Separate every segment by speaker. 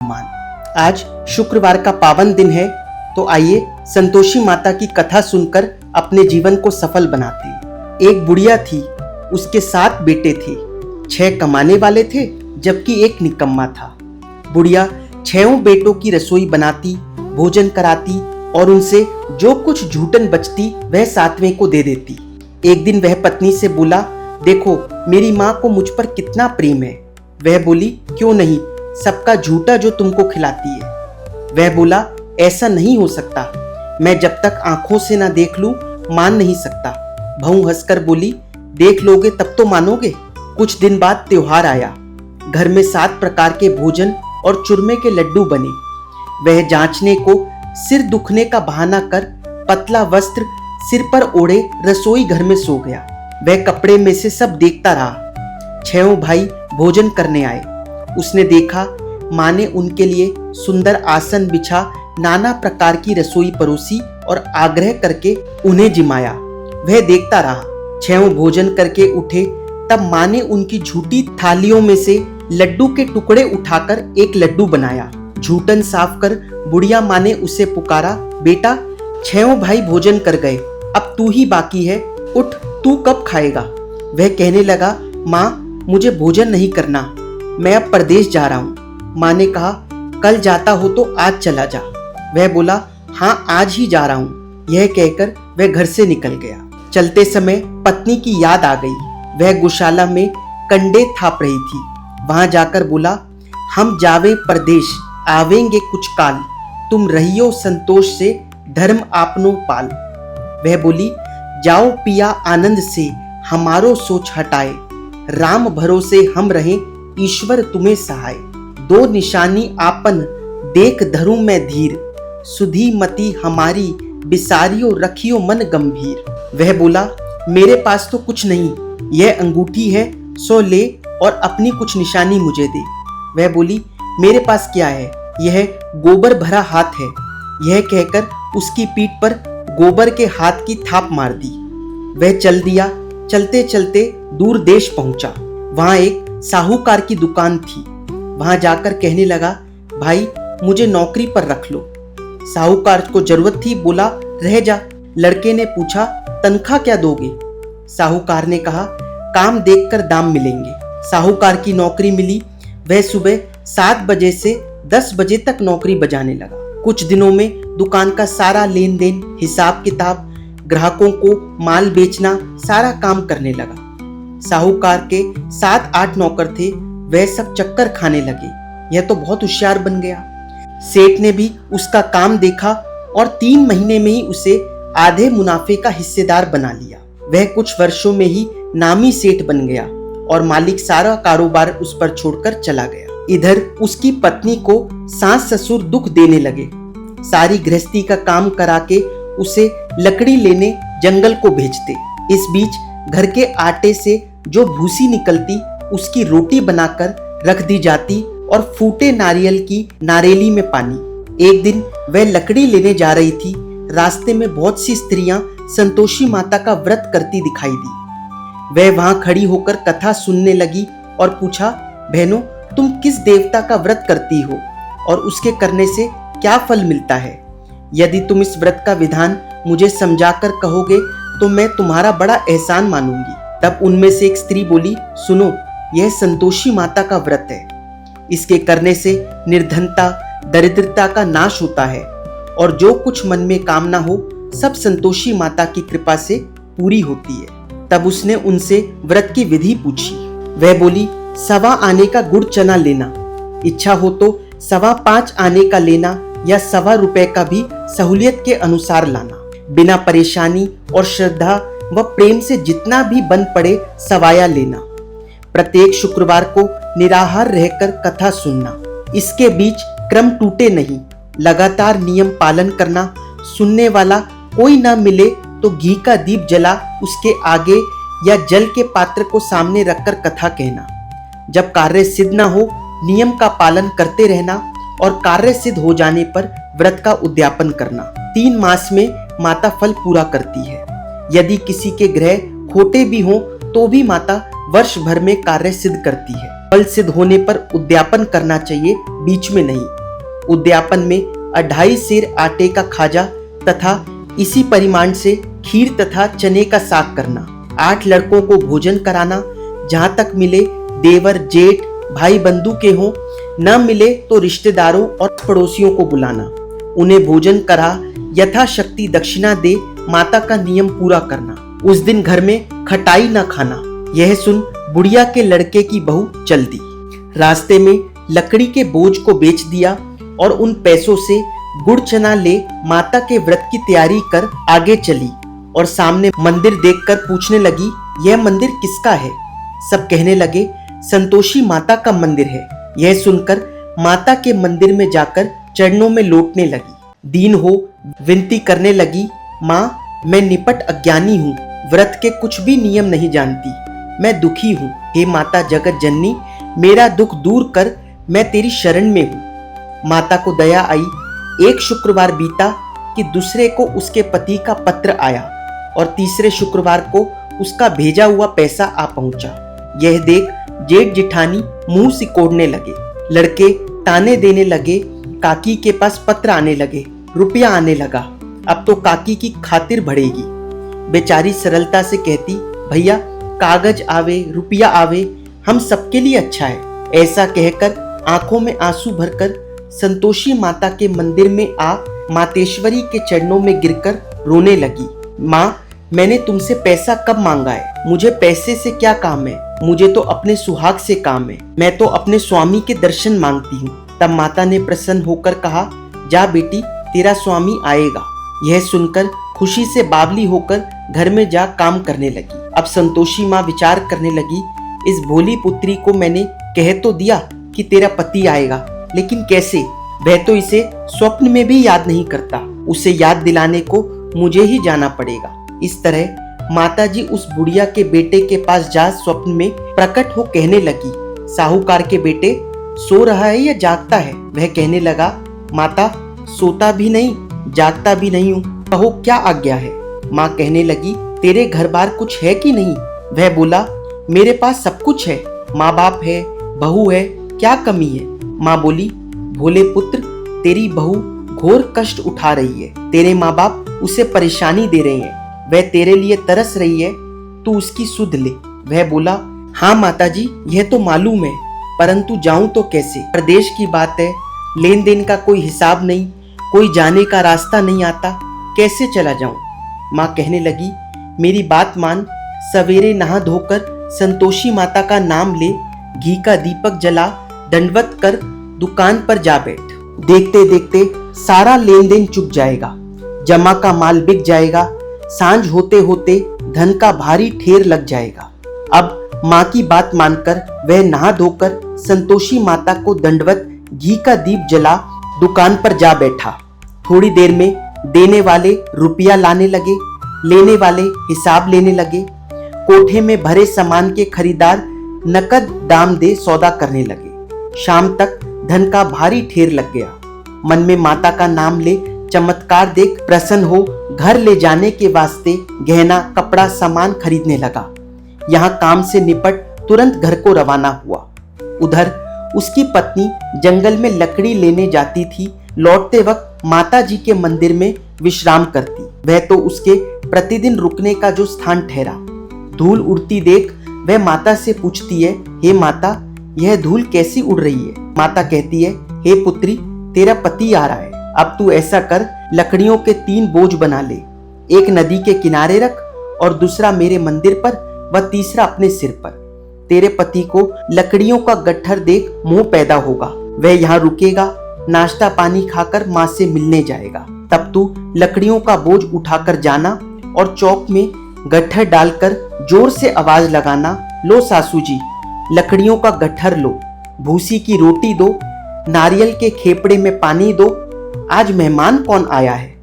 Speaker 1: मान। आज शुक्रवार का पावन दिन है, तो आइए संतोषी माता की कथा सुनकर अपने जीवन को सफल बनाते हैं। एक बुढ़िया थी, उसके 7 बेटे थे। 6 कमाने वाले थे जबकि एक निकम्मा था। बुढ़िया 6 बेटों की रसोई बनाती, भोजन कराती और उनसे जो कुछ झूठन बचती वह 7वें को दे देती। एक दिन वह पत्नी से बोला, देखो मेरी माँ को मुझ पर कितना प्रेम है। वह बोली, क्यों नहीं, सबका झूठा जो तुमको खिलाती है। वह बोला, ऐसा नहीं हो सकता, मैं जब तक आंखों से ना देख लूं मान नहीं सकता। बहू हंसकर बोली, देख लोगे तब तो मानोगे। कुछ दिन बाद त्योहार आया। घर में 7 प्रकार के भोजन और चूरमे के लड्डू बने। वह जांचने को सिर दुखने का बहाना कर पतला वस्त्र सिर पर ओढ़े रसोई घर में सो गया। वह कपड़े में से सब देखता रहा। 6 भाई भोजन करने आए। उसने देखा माँ ने उनके लिए सुंदर आसन बिछा नाना प्रकार की रसोई परोसी और आग्रह करके उन्हें जिमाया। वह देखता रहा। 6 भोजन करके उठे तब माँ ने उनकी झूठी थालियों में से लड्डू के टुकड़े उठाकर एक लड्डू बनाया। झूठन साफ कर बुढ़िया माँ ने उसे पुकारा, बेटा 6 भाई भोजन कर गए, अब तू ही बाकी है, उठ, तू कब खाएगा। वह कहने लगा, माँ मुझे भोजन नहीं करना, मैं अब परदेश जा रहा हूँ। माँ ने कहा, कल जाता हो तो आज चला जा। वह बोला, हाँ आज ही जा रहा हूँ। यह कहकर वह घर से निकल गया। चलते समय पत्नी की याद आ गई। वह गौशाला में कंडे थाप रही थी। वहां जाकर बोला, हम जावे परदेश, आवेंगे कुछ काल, तुम रहियो संतोष से, धर्म आपनो पाल। वह बोली, जाओ पिया आनंद से, हमारो सोच हटाए, राम भरोसे हम रहें, ईश्वर तुम्हें सहाय। 2 निशानी आपन देख धरूं मैं धीर, सुधी मति हमारी बिसारियो रखियो मन गंभीर। वह बोला, मेरे पास तो कुछ नहीं, यह अंगूठी है, सो ले और अपनी कुछ निशानी मुझे दे। वह बोली, मेरे पास क्या है, यह गोबर भरा हाथ है। यह कहकर उसकी पीठ पर गोबर के हाथ की थाप मार दी। वह चल दिया। चलते चलते दूर देश पहुंचा। वहां एक साहूकार की दुकान थी। वहां जाकर कहने लगा, भाई मुझे नौकरी पर रख लो। साहूकार को जरूरत थी, बोला, रह जा। लड़के ने पूछा, तनख्वाह क्या दोगे। साहूकार ने कहा, काम देखकर दाम मिलेंगे। साहूकार की नौकरी मिली। वह सुबह 7 बजे से 10 बजे तक नौकरी बजाने लगा। कुछ दिनों में दुकान का सारा लेन देन, हिसाब किताब, ग्राहकों को माल बेचना, सारा काम करने लगा। साहूकार के 7-8 नौकर थे। वह सब चक्कर खाने लगे। यह तो बहुत होशियार बन गया। सेठ ने भी उसका काम देखा और 3 महीने में ही उसे आधे मुनाफे का हिस्सेदार बना लिया। वह कुछ वर्षों में ही नामी सेठ बन गया और मालिक सारा कारोबार उस पर छोड़कर चला गया। इधर उसकी पत्नी को सास ससुर दुख देने लगे। सारी गृहस्थी का काम करा के उसे लकड़ी लेने जंगल को भेजते। इस बीच घर के आटे से जो भूसी निकलती उसकी रोटी बनाकर रख दी जाती और फूटे नारियल की नारेली में पानी। एक दिन वह लकड़ी लेने जा रही थी। रास्ते में बहुत सी स्त्रियां संतोषी माता का व्रत करती दिखाई दी। वह वहां खड़ी होकर कथा सुनने लगी और पूछा, बहनों तुम किस देवता का व्रत करती हो और उसके करने से क्या फल मिलता है। यदि तुम इस व्रत का विधान मुझे समझाकर कहोगे तो मैं तुम्हारा बड़ा एहसान मानूंगी। तब उनमें से एक स्त्री बोली, सुनो, यह संतोषी माता का व्रत है। इसके करने से निर्धनता, दरिद्रता का नाश होता है और जो कुछ मन में कामना हो सब संतोषी माता की कृपा से पूरी होती है। तब उसने उनसे व्रत की विधि पूछी। वह बोली, 1.25 आने का गुड़ चना लेना, इच्छा हो तो 5.25 आने का लेना या 1.25 रुपए का भी सहूलियत के अनुसार लाना। बिना परेशानी और श्रद्धा व प्रेम से जितना भी बन पड़े सवाया लेना। प्रत्येक शुक्रवार को निराहार रहकर कथा सुनना। इसके बीच क्रम टूटे नहीं, लगातार नियम पालन करना। सुनने वाला कोई ना मिले तो घी का दीप जला उसके आगे या जल के पात्र को सामने रखकर कथा कहना। जब कार्य सिद्ध न हो नियम का पालन करते रहना और कार्य सिद्ध हो जाने पर व्रत का उद्यापन करना। 3 मास में माता फल पूरा करती है। यदि किसी के ग्रह खोटे भी हों तो भी माता वर्ष भर में कार्य सिद्ध करती है। फल सिद्ध होने पर उद्यापन करना चाहिए बीच में नहीं। उद्यापन में 2.5 सेर आटे का खाजा तथा इसी परिमाण से खीर तथा चने का साग करना। 8 लड़कों को भोजन कराना, जहां तक मिले देवर जेठ भाई बंधु के हों, न मिले तो रिश्तेदारों और पड़ोसियों को बुलाना। उन्हें भोजन करा यथाशक्ति दक्षिणा दे माता का नियम पूरा करना। उस दिन घर में खटाई न खाना। यह सुन बुढ़िया के लड़के की बहू चल दी। रास्ते में लकड़ी के बोझ को बेच दिया और उन पैसों से गुड़ चना ले माता के व्रत की तैयारी कर आगे चली और सामने मंदिर देखकर पूछने लगी, यह मंदिर किसका है? सब कहने लगे, संतोषी माता का मंदिर है। यह सुनकर माता के मंदिर में जाकर चरणों में लौटने लगी। दीन हो विनती करने लगी, माँ मैं निपट अज्ञानी हूँ, व्रत के कुछ भी नियम नहीं जानती, मैं दुखी हूँ। हे माता जगत जननी, मेरा दुख दूर कर, मैं तेरी शरण में हूँ। माता को दया आई। एक शुक्रवार बीता कि दूसरे को उसके पति का पत्र आया और तीसरे शुक्रवार को उसका भेजा हुआ पैसा आ पहुंचा। यह देख जेठ जिठानी मुंह सिकोड़ने लगे। लड़के ताने देने लगे। काकी के पास पत्र आने लगे, रुपया आने लगा, अब तो काकी की खातिर बढ़ेगी। बेचारी सरलता से कहती, भैया कागज आवे रुपया आवे, हम सबके लिए अच्छा है। ऐसा कहकर आंखों में आंसू भरकर संतोषी माता के मंदिर में आ मातेश्वरी के चरणों में गिरकर रोने लगी। माँ मैंने तुमसे पैसा कब मांगा है? मुझे पैसे से क्या काम है? मुझे तो अपने सुहाग से काम है। मैं तो अपने स्वामी के दर्शन मांगती हूँ। तब माता ने प्रसन्न होकर कहा, जा बेटी तेरा स्वामी आएगा। यह सुनकर खुशी से बावली होकर घर में जा काम करने लगी। अब संतोषी माँ विचार करने लगी, इस भोली पुत्री को मैंने कह तो दिया कि तेरा पति आएगा, लेकिन कैसे? वह तो इसे स्वप्न में भी याद नहीं करता। उसे याद दिलाने को मुझे ही जाना पड़ेगा। इस तरह माताजी उस बुढ़िया के बेटे के पास जा स्वप्न में प्रकट हो कहने लगी, साहूकार के बेटे सो रहा है या जागता है? वह कहने लगा, माता सोता भी नहीं जागता भी नहीं हूँ, कहो क्या आज्ञा है? माँ कहने लगी, तेरे घर बार कुछ है कि नहीं? वह बोला, मेरे पास सब कुछ है, माँ बाप है, बहू है, क्या कमी है? माँ बोली, भोले पुत्र तेरी बहू घोर कष्ट उठा रही है, तेरे माँ बाप उसे परेशानी दे रहे हैं, वह तेरे लिए तरस रही है, तू उसकी सुध ले। वह बोला, हाँ माताजी यह तो मालूम है, परंतु जाऊं तो कैसे? प्रदेश की बात है, लेन देन का कोई हिसाब नहीं, कोई जाने का रास्ता नहीं आता, कैसे चला जाऊं? माँ कहने लगी, मेरी बात मान, सवेरे नहा धोकर संतोषी माता का नाम ले, घी का दीपक जला, दंडवत कर दुकान पर जा बैठ। देखते देखते सारा लेन देन चुक जाएगा, जमा का माल बिक जाएगा, सांझ होते होते धन का भारी ढेर लग जाएगा। अब माँ की बात मानकर वह नहा धोकर संतोषी माता को दंडवत घी का दीप जला दुकान पर जा बैठा। थोड़ी देर में देने वाले रुपया लाने लगे, लेने वाले हिसाब लेने लगे। कोठे में भरे सामान के खरीदार नकद दाम दे सौदा करने लगे। शाम तक धन का भारी ढेर लग गया। मन में माता का नाम ले चमत्कार देख प्रसन्न हो घर ले जाने के वास्ते गहना कपड़ा सामान खरीदने लगा। यहाँ काम से निपट तुरंत घर को रवाना हुआ। उधर उसकी पत्नी जंगल में लकड़ी लेने जाती थी। लौटते वक्त माता जी के मंदिर में विश्राम करती। वह तो उसके प्रतिदिन रुकने का जो स्थान ठहरा। धूल उड़ती देख वह माता से पूछती है, हे माता यह धूल कैसी उड़ रही है? माता कहती है, हे पुत्री तेरा पति आ रहा है, अब तू ऐसा कर लकड़ियों के 3 बोझ बना ले, एक नदी के किनारे रख और दूसरा मेरे मंदिर पर व तीसरा अपने सिर पर। तेरे पति को लकड़ियों का गट्ठर देख मोह पैदा होगा, वह यहाँ रुकेगा, नाश्ता पानी खाकर माँ से मिलने जाएगा। तब तू लकड़ियों का बोझ उठाकर जाना और चौक में गट्ठर डालकर जोर से आवाज लगाना, लो सासू जी लकड़ियों का गट्ठर लो, भूसी की रोटी दो, नारियल के खेपड़े में पानी दो, आज मेहमान कौन आया है?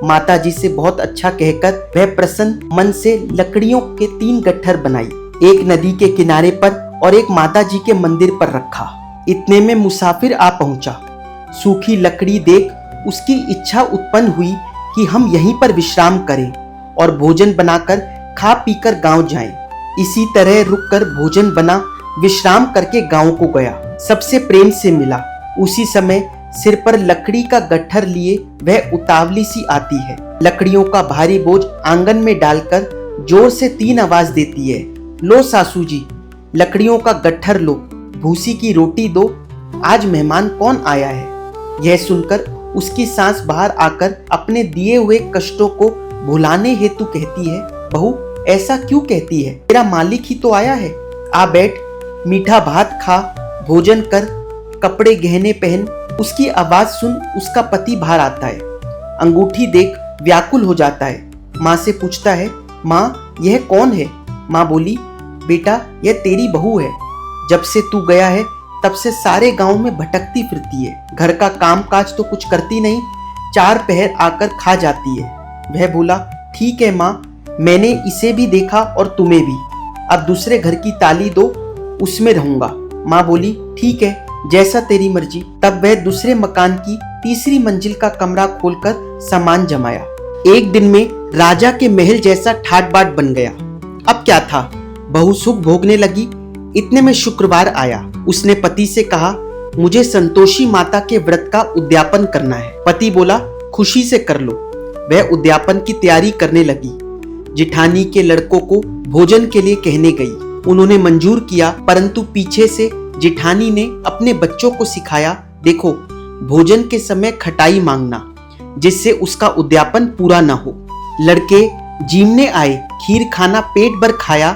Speaker 1: माता जी से बहुत अच्छा कहकर वह प्रसन्न मन से लकड़ियों के 3 गट्ठर बनाई, एक नदी के किनारे पर और एक माता जी के मंदिर पर रखा। इतने में मुसाफिर आ पहुंचा। सूखी लकड़ी देख उसकी इच्छा उत्पन्न हुई कि हम यहीं पर विश्राम करें और भोजन बनाकर खा पीकर गांव जाएं। इसी तरह रुककर भोजन बना, विश्राम करके गांव को गया। सबसे प्रेम से मिला, उसी समय सिर पर लकड़ी का गट्ठर लिए वह उतावली सी आती है। लकड़ियों का भारी बोझ आंगन में डालकर जोर से 3 आवाज देती है, लो सासू जी, लकड़ियों का गट्ठर लो, भूसी की रोटी दो, आज मेहमान कौन आया है। यह सुनकर उसकी सास बाहर आकर अपने दिए हुए कष्टों को भुलाने हेतु कहती है, बहू ऐसा क्यों कहती है, तेरा मालिक ही तो आया है, आ बैठ, मीठा भात खा, भोजन कर, कपड़े गहने पहन। उसकी आवाज सुन उसका पति बाहर आता है, अंगूठी देख व्याकुल हो जाता है। माँ से पूछता है, माँ यह कौन है। माँ बोली, बेटा यह तेरी बहू है, जब से तू गया है तब से सारे गांव में भटकती फिरती है, घर का काम काज तो कुछ करती नहीं, 4 पहर आकर खा जाती है। वह बोला, ठीक है माँ, मैंने इसे भी देखा और तुम्हें भी, अब दूसरे घर की ताली दो, उसमें रहूंगा। माँ बोली, ठीक है, जैसा तेरी मर्जी। तब वह दूसरे मकान की तीसरी मंजिल का कमरा खोलकर सामान जमाया। एक दिन में राजा के महल जैसा ठाट बाट बन गया। अब क्या था, बहू सुख भोगने लगी। इतने में शुक्रवार आया। उसने पति से कहा, मुझे संतोषी माता के व्रत का उद्यापन करना है। पति बोला, खुशी से कर लो। वह उद्यापन की तैयारी करने लगी। जिठानी के लड़कों को भोजन के लिए कहने गई। उन्होंने मंजूर किया, परंतु पीछे से जिठानी ने अपने बच्चों को सिखाया, देखो भोजन के समय खटाई मांगना, जिससे उसका उद्यापन पूरा न हो। लड़के जीमने आए, खीर खाना पेट भर खाया,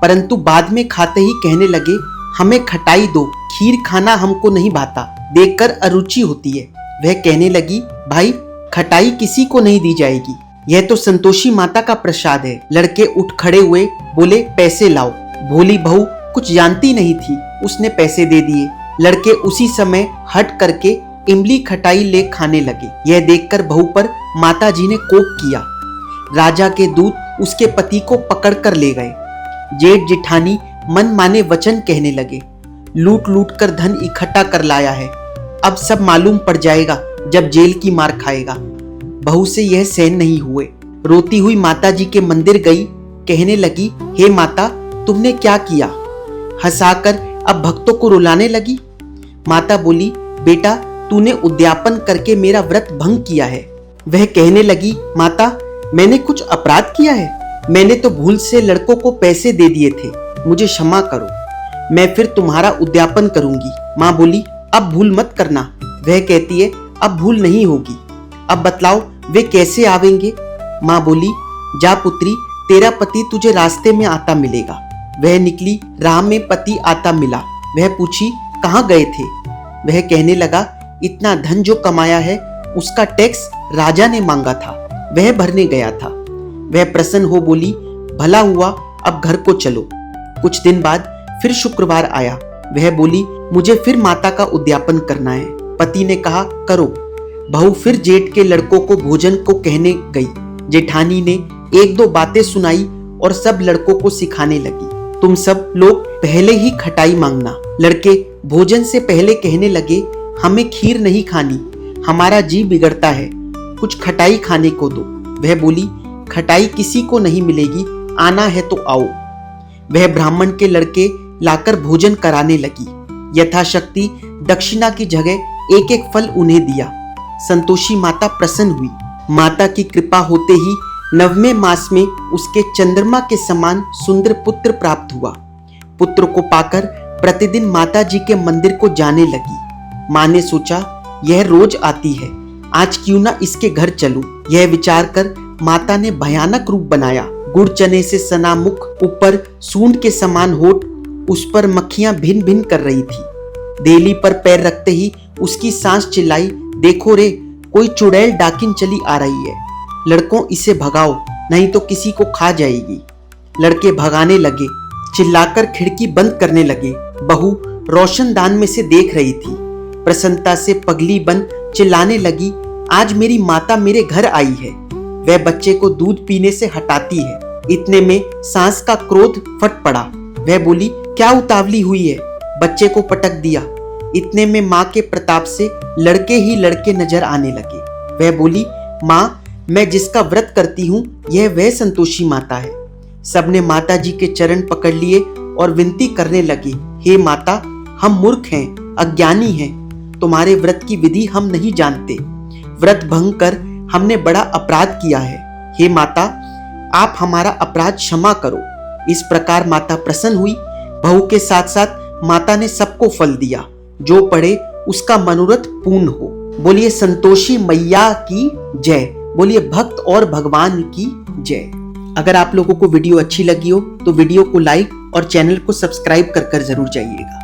Speaker 1: परंतु बाद में खाते ही कहने लगे, हमें खटाई दो, खीर खाना हमको नहीं भाता, देखकर अरुचि होती है। वह कहने लगी, भाई खटाई किसी को नहीं दी जाएगी, यह तो संतोषी माता का प्रसाद है। लड़के उठ खड़े हुए, बोले, पैसे लाओ। भोली बहू कुछ जानती नहीं थी, उसने पैसे दे दिए। लड़के उसी समय हट करके इमली खटाई ले खाने लगे। यह देखकर बहू पर माताजी ने कोप किया। राजा के दूत उसके पति को पकड़ कर ले गए। जेठ जिठानी मन माने वचन कहने लगे, लूट लूट कर धन इकट्ठा कर लाया है, अब सब मालूम पड़ जाएगा जब जेल की मार खाएगा। बहू से यह सहन नहीं हुए। रोती हुई माताजी के मंदिर गई, कहने लगी, हे माता तुमने क्या किया। हंसाकर अब भक्तों को रुलाने लगी। माता बोली, बेटा तूने उद्यापन करके मेरा व्रत भंग किया है। वह कहने लगी, माता मैंने कुछ अपराध किया है, मैंने तो भूल से लड़कों को पैसे दे दिए थे, मुझे क्षमा करो, मैं फिर तुम्हारा उद्यापन करूंगी। माँ बोली, अब भूल मत करना। वह कहती है, अब भूल नहीं होगी। अब बतलाओ वे कैसे आवेंगे। माँ बोली, जा पुत्री, तेरा पति तुझे रास्ते में आता मिलेगा। वह निकली, राह में पति आता मिला। वह पूछी, कहाँ गए थे। वह कहने लगा, इतना धन जो कमाया है उसका टैक्स राजा ने मांगा था, वह भरने गया था। वह प्रसन्न हो बोली, भला हुआ, अब घर को चलो। कुछ दिन बाद फिर शुक्रवार आया। वह बोली, मुझे फिर माता का उद्यापन करना है। पति ने कहा, करो। बहू फिर जेठ के लड़कों को भोजन को कहने गई। जेठानी ने 1-2 बातें सुनाई और सब लड़कों को सिखाने लगी, तुम सब लोग पहले ही खटाई मांगना। लड़के भोजन से पहले कहने लगे, हमें खीर नहीं खानी, हमारा जी बिगड़ता है, कुछ खटाई खाने को दो। वह बोली, खटाई किसी को नहीं मिलेगी, आना है तो आओ। वह ब्राह्मण के लड़के लाकर भोजन कराने लगी। यथाशक्ति दक्षिणा की जगह 1-1 फल उन्हें दिया। संतोषी माता प्रसन्न हुई। माता की कृपा होते ही 9वें मास में उसके चंद्रमा के समान सुंदर पुत्र प्राप्त हुआ। पुत्र को पाकर प्रतिदिन माता जी के मंदिर को जाने लगी। माँ ने सोचा, यह रोज आती है, आज क्यों ना इसके घर चलूं। यह विचार कर माता ने भयानक रूप बनाया। गुड़ चने से सना मुख, ऊपर सूंड के समान होठ, उस पर मक्खियां भिन भिन कर रही थी। देली पर पैर रखते ही उसकी सांस चिल्लाई, देखो रे, कोई चुड़ैल डाकिन चली आ रही है, लड़कों इसे भगाओ, नहीं तो किसी को खा जाएगी। लड़के भगाने लगे, चिल्लाकर खिड़की बंद करने लगे। बहू रोशनदान में से देख रही थी। प्रसन्नता से पगली बन चिल्लाने लगी, आज मेरी माता मेरे घर आई है। वह बच्चे को दूध पीने से हटाती है। इतने में सास का क्रोध फट पड़ा। वह बोली, क्या उतावली हुई है, बच्चे को पटक दिया। इतने में माँ के प्रताप से लड़के ही लड़के नजर आने लगे। वह बोली, माँ मैं जिसका व्रत करती हूँ यह वह संतोषी माता है। सबने माता जी के चरण पकड़ लिए और विनती करने लगे, हे माता, हम मूर्ख हैं, अज्ञानी हैं, तुम्हारे व्रत की विधि हम नहीं जानते। व्रत भंग कर हमने बड़ा अपराध किया है। हे माता, आप हमारा अपराध क्षमा करो। इस प्रकार माता प्रसन्न हुई। बहू के साथ साथ माता ने सबको फल दिया। जो पढ़े उसका मनोरथ पूर्ण हो। बोलिए संतोषी मैया की जय। बोलिए भक्त और भगवान की जय। अगर आप लोगों को वीडियो अच्छी लगी हो तो वीडियो को लाइक और चैनल को सब्सक्राइब कर जरूर जाइएगा।